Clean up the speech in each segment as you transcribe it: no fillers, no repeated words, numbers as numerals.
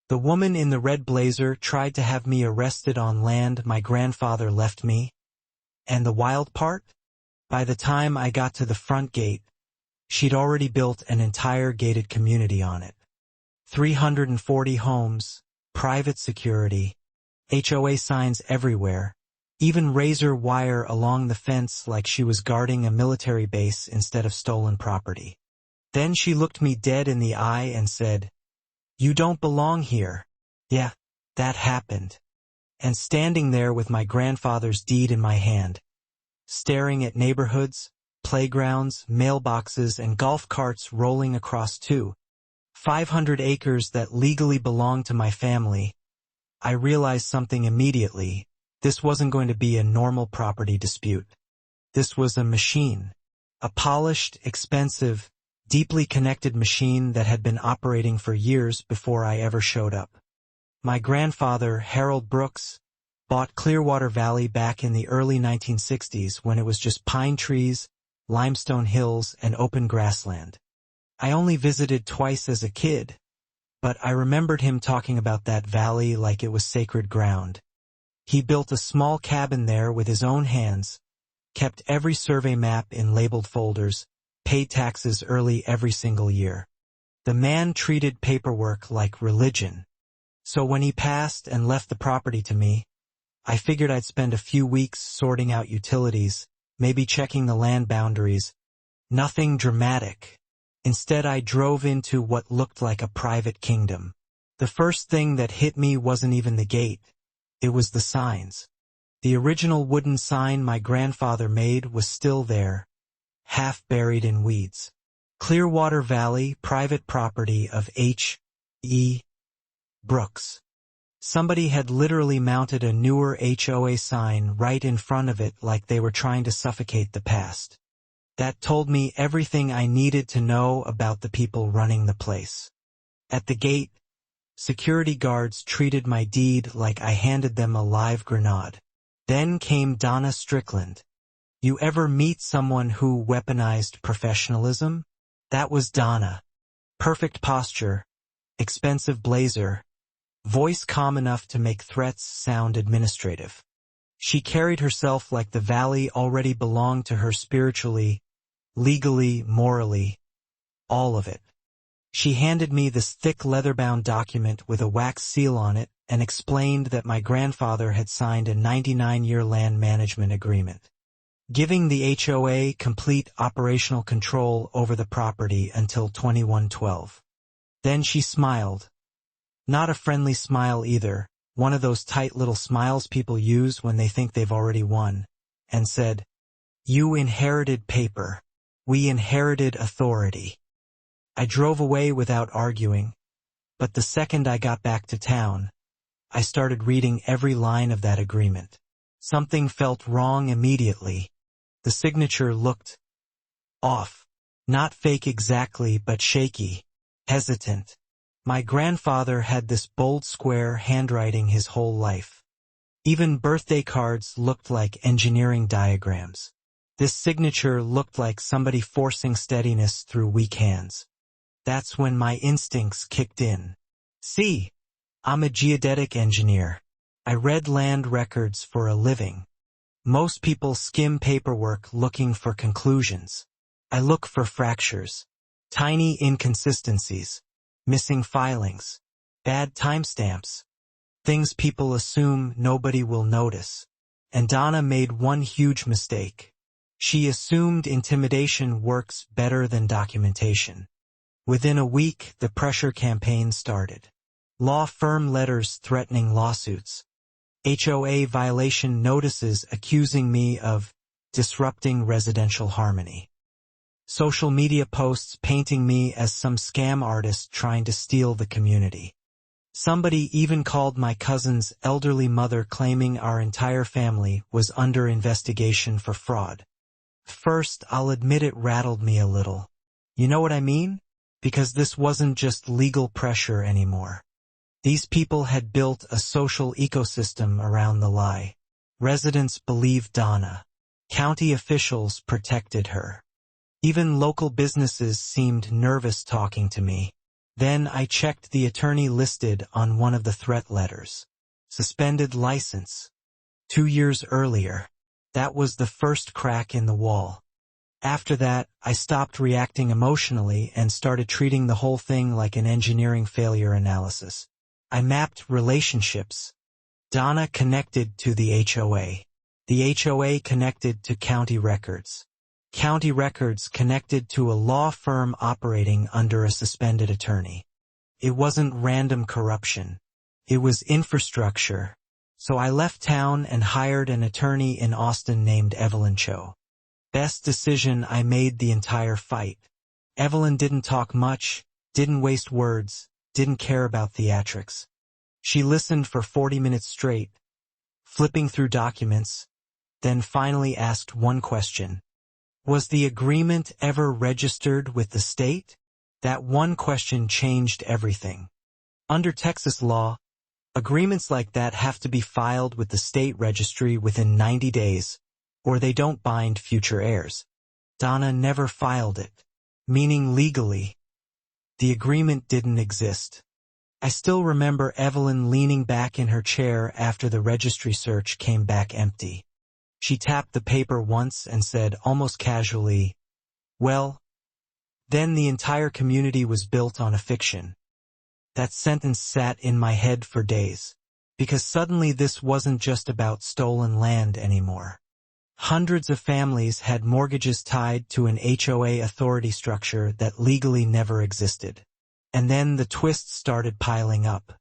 The woman in the red blazer tried to have me arrested on land my grandfather left me. And the wild part? By the time I got to the front gate, she'd already built an entire gated community on it. 340 homes, private security, HOA signs everywhere, even razor wire along the fence like she was guarding a military base instead of stolen property. Then she looked me dead in the eye and said, "You don't belong here." Yeah, that happened. And standing there with my grandfather's deed in my hand, staring at neighborhoods, playgrounds, mailboxes, and golf carts rolling across 500 acres that legally belonged to my family, I realized something immediately. This wasn't going to be a normal property dispute. This was a machine. A polished, expensive, deeply connected machine that had been operating for years before I ever showed up. My grandfather, Harold Brooks, bought Clearwater Valley back in the early 1960s when it was just pine trees, limestone hills, and open grassland. I only visited twice as a kid, but I remembered him talking about that valley like it was sacred ground. He built a small cabin there with his own hands, kept every survey map in labeled folders, paid taxes early every single year. The man treated paperwork like religion. So when he passed and left the property to me, I figured I'd spend a few weeks sorting out utilities, maybe checking the land boundaries. Nothing dramatic. Instead, I drove into what looked like a private kingdom. The first thing that hit me wasn't even the gate. It was the signs. The original wooden sign my grandfather made was still there, half buried in weeds. Clearwater Valley, private property of H.E. Brooks. Somebody had literally mounted a newer HOA sign right in front of it like they were trying to suffocate the past. That told me everything I needed to know about the people running the place. At the gate, security guards treated my deed like I handed them a live grenade. Then came Donna Strickland. You ever meet someone who weaponized professionalism? That was Donna. Perfect posture, expensive blazer, voice calm enough to make threats sound administrative. She carried herself like the valley already belonged to her spiritually, legally, morally, all of it. She handed me this thick leather-bound document with a wax seal on it and explained that my grandfather had signed a 99-year land management agreement, giving the HOA complete operational control over the property until 2112. Then she smiled. Not a friendly smile either, one of those tight little smiles people use when they think they've already won, and said, "You inherited paper. We inherited authority." I drove away without arguing, but the second I got back to town, I started reading every line of that agreement. Something felt wrong immediately. The signature looked off. Not fake exactly, but shaky, hesitant. My grandfather had this bold square handwriting his whole life. Even birthday cards looked like engineering diagrams. This signature looked like somebody forcing steadiness through weak hands. That's when my instincts kicked in. See, I'm a geodetic engineer. I read land records for a living. Most people skim paperwork looking for conclusions. I look for fractures, tiny inconsistencies, missing filings, bad timestamps, things people assume nobody will notice. And Donna made one huge mistake. She assumed intimidation works better than documentation. Within a week, the pressure campaign started. Law firm letters threatening lawsuits. HOA violation notices accusing me of disrupting residential harmony. Social media posts painting me as some scam artist trying to steal the community. Somebody even called my cousin's elderly mother claiming our entire family was under investigation for fraud. First, I'll admit it rattled me a little. You know what I mean? Because this wasn't just legal pressure anymore. These people had built a social ecosystem around the lie. Residents believed Donna. County officials protected her. Even local businesses seemed nervous talking to me. Then I checked the attorney listed on one of the threat letters. Suspended license. 2 years earlier. That was the first crack in the wall. After that, I stopped reacting emotionally and started treating the whole thing like an engineering failure analysis. I mapped relationships. Donna connected to the HOA. The HOA connected to county records. County records connected to a law firm operating under a suspended attorney. It wasn't random corruption. It was infrastructure. So I left town and hired an attorney in Austin named Evelyn Cho. Best decision I made the entire fight. Evelyn didn't talk much, didn't waste words, didn't care about theatrics. She listened for 40 minutes straight, flipping through documents, then finally asked one question. Was the agreement ever registered with the state? That one question changed everything. Under Texas law, agreements like that have to be filed with the state registry within 90 days, or they don't bind future heirs. Donna never filed it, meaning legally, the agreement didn't exist. I still remember Evelyn leaning back in her chair after the registry search came back empty. She tapped the paper once and said almost casually, "Well, then the entire community was built on a fiction." That sentence sat in my head for days, because suddenly this wasn't just about stolen land anymore. Hundreds of families had mortgages tied to an HOA authority structure that legally never existed. And then the twists started piling up.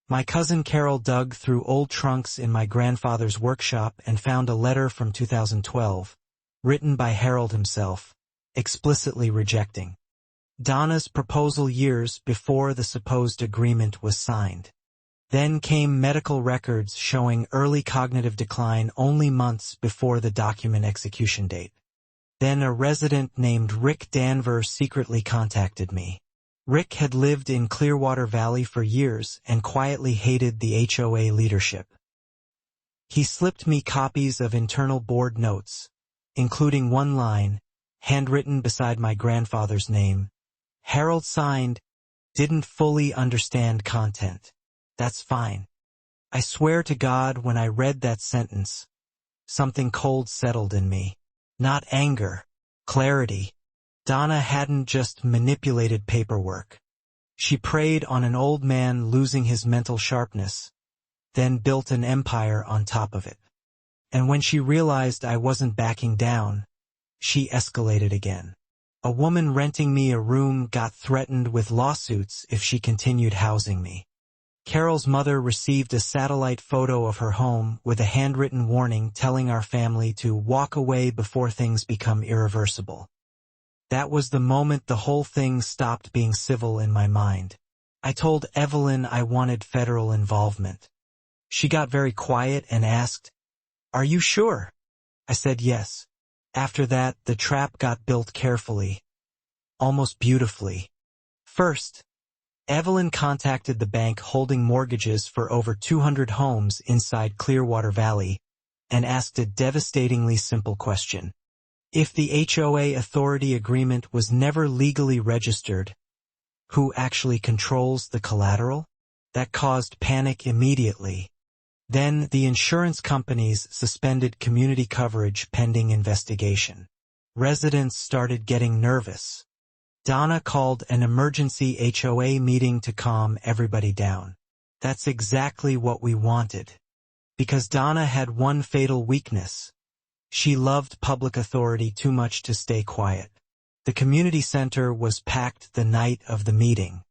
My cousin Carol dug through old trunks in my grandfather's workshop and found a letter from 2012, written by Harold himself, explicitly rejecting Donna's proposal years before the supposed agreement was signed. Then came medical records showing early cognitive decline only months before the document execution date. Then a resident named Rick Danver secretly contacted me. Rick had lived in Clearwater Valley for years and quietly hated the HOA leadership. He slipped me copies of internal board notes, including one line, handwritten beside my grandfather's name. Harold signed, didn't fully understand content. That's fine. I swear to God, when I read that sentence, something cold settled in me. Not anger, clarity. Donna hadn't just manipulated paperwork. She preyed on an old man losing his mental sharpness, then built an empire on top of it. And when she realized I wasn't backing down, she escalated again. A woman renting me a room got threatened with lawsuits if she continued housing me. Carol's mother received a satellite photo of her home with a handwritten warning telling our family to walk away before things become irreversible. That was the moment the whole thing stopped being civil in my mind. I told Evelyn I wanted federal involvement. She got very quiet and asked, "Are you sure?" I said yes. After that, the trap got built carefully, almost beautifully. First, Evelyn contacted the bank holding mortgages for over 200 homes inside Clearwater Valley and asked a devastatingly simple question. If the HOA authority agreement was never legally registered, who actually controls the collateral? That caused panic immediately. Then the insurance companies suspended community coverage pending investigation. Residents started getting nervous. Donna called an emergency HOA meeting to calm everybody down. That's exactly what we wanted. Because Donna had one fatal weakness. She loved public authority too much to stay quiet. The community center was packed the night of the meeting.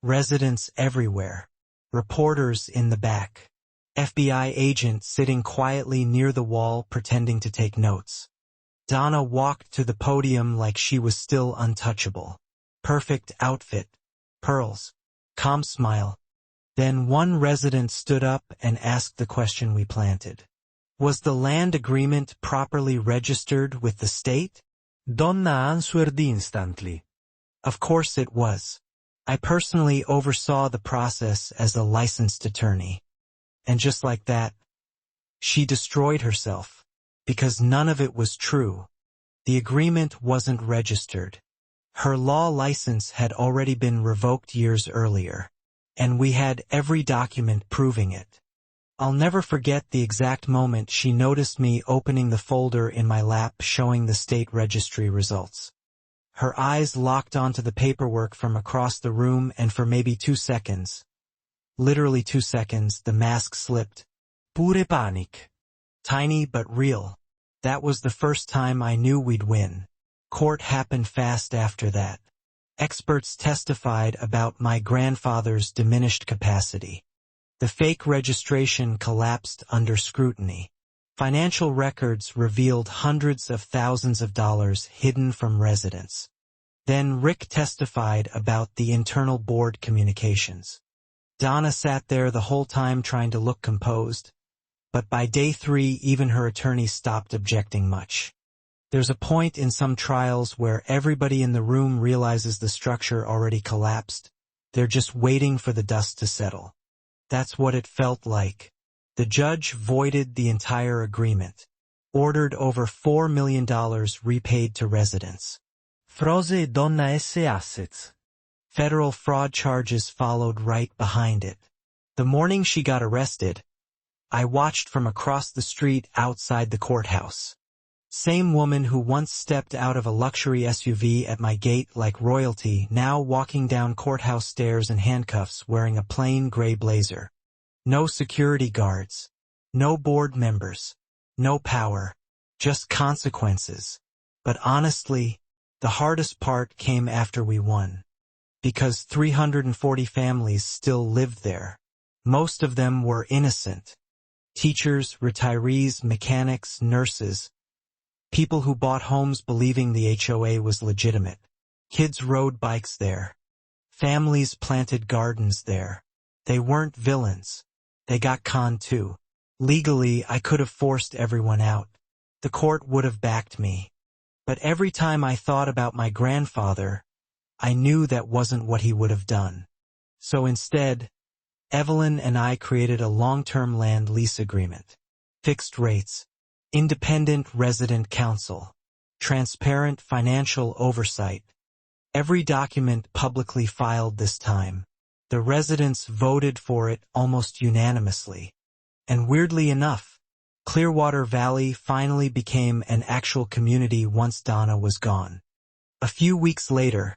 Residents everywhere. Reporters in the back. FBI agent sitting quietly near the wall pretending to take notes. Donna walked to the podium like she was still untouchable. Perfect outfit. Pearls. Calm smile. Then one resident stood up and asked the question we planted. Was the land agreement properly registered with the state? Donna answered instantly. Of course it was. I personally oversaw the process as a licensed attorney. And just like that, she destroyed herself. Because none of it was true. The agreement wasn't registered. Her law license had already been revoked years earlier, and we had every document proving it. I'll never forget the exact moment she noticed me opening the folder in my lap showing the state registry results. Her eyes locked onto the paperwork from across the room, and for maybe 2 seconds, literally 2 seconds, the mask slipped. Pure panic. Tiny but real. That was the first time I knew we'd win. Court happened fast after that. Experts testified about my grandfather's diminished capacity. The fake registration collapsed under scrutiny. Financial records revealed hundreds of thousands of dollars hidden from residents. Then Rick testified about the internal board communications. Donna sat there the whole time trying to look composed, but by day 3 even her attorney stopped objecting much. There's a point in some trials where everybody in the room realizes the structure already collapsed. They're just waiting for the dust to settle. That's what it felt like. The judge voided the entire agreement, ordered over $4 million repaid to residents. Froze donna esse assets. Federal fraud charges followed right behind it. The morning she got arrested, I watched from across the street outside the courthouse. Same woman who once stepped out of a luxury SUV at my gate like royalty, now walking down courthouse stairs in handcuffs wearing a plain gray blazer. No security guards. No board members. No power. Just consequences. But honestly, the hardest part came after we won. Because 340 families still lived there. Most of them were innocent. Teachers, retirees, mechanics, nurses. People who bought homes believing the HOA was legitimate. Kids rode bikes there. Families planted gardens there. They weren't villains. They got conned too. Legally, I could have forced everyone out. The court would have backed me. But every time I thought about my grandfather, I knew that wasn't what he would have done. So instead, Evelyn and I created a long-term land lease agreement. Fixed rates. Independent resident counsel. Transparent financial oversight. Every document publicly filed this time. The residents voted for it almost unanimously. And weirdly enough, Clearwater Valley finally became an actual community once Donna was gone. A few weeks later,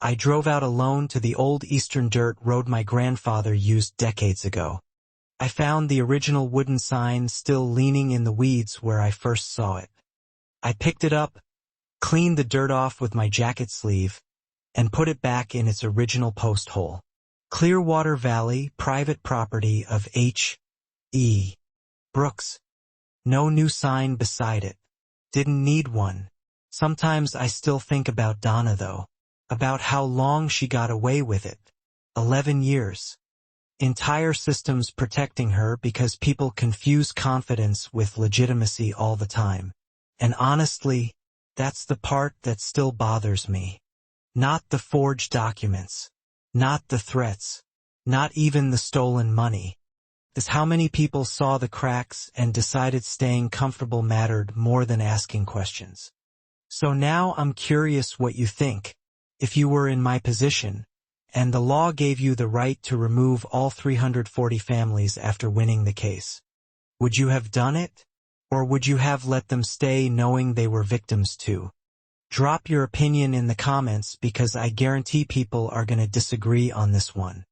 I drove out alone to the old eastern dirt road my grandfather used decades ago. I found the original wooden sign still leaning in the weeds where I first saw it. I picked it up, cleaned the dirt off with my jacket sleeve, and put it back in its original post hole. Clearwater Valley, private property of H.E. Brooks. No new sign beside it. Didn't need one. Sometimes I still think about Donna though. About how long she got away with it. 11 years. Entire systems protecting her because people confuse confidence with legitimacy all the time. And honestly, that's the part that still bothers me. Not the forged documents. Not the threats. Not even the stolen money. It's how many people saw the cracks and decided staying comfortable mattered more than asking questions. So now I'm curious what you think. If you were in my position, and the law gave you the right to remove all 340 families after winning the case, would you have done it? Or would you have let them stay knowing they were victims too? Drop your opinion in the comments because I guarantee people are going to disagree on this one.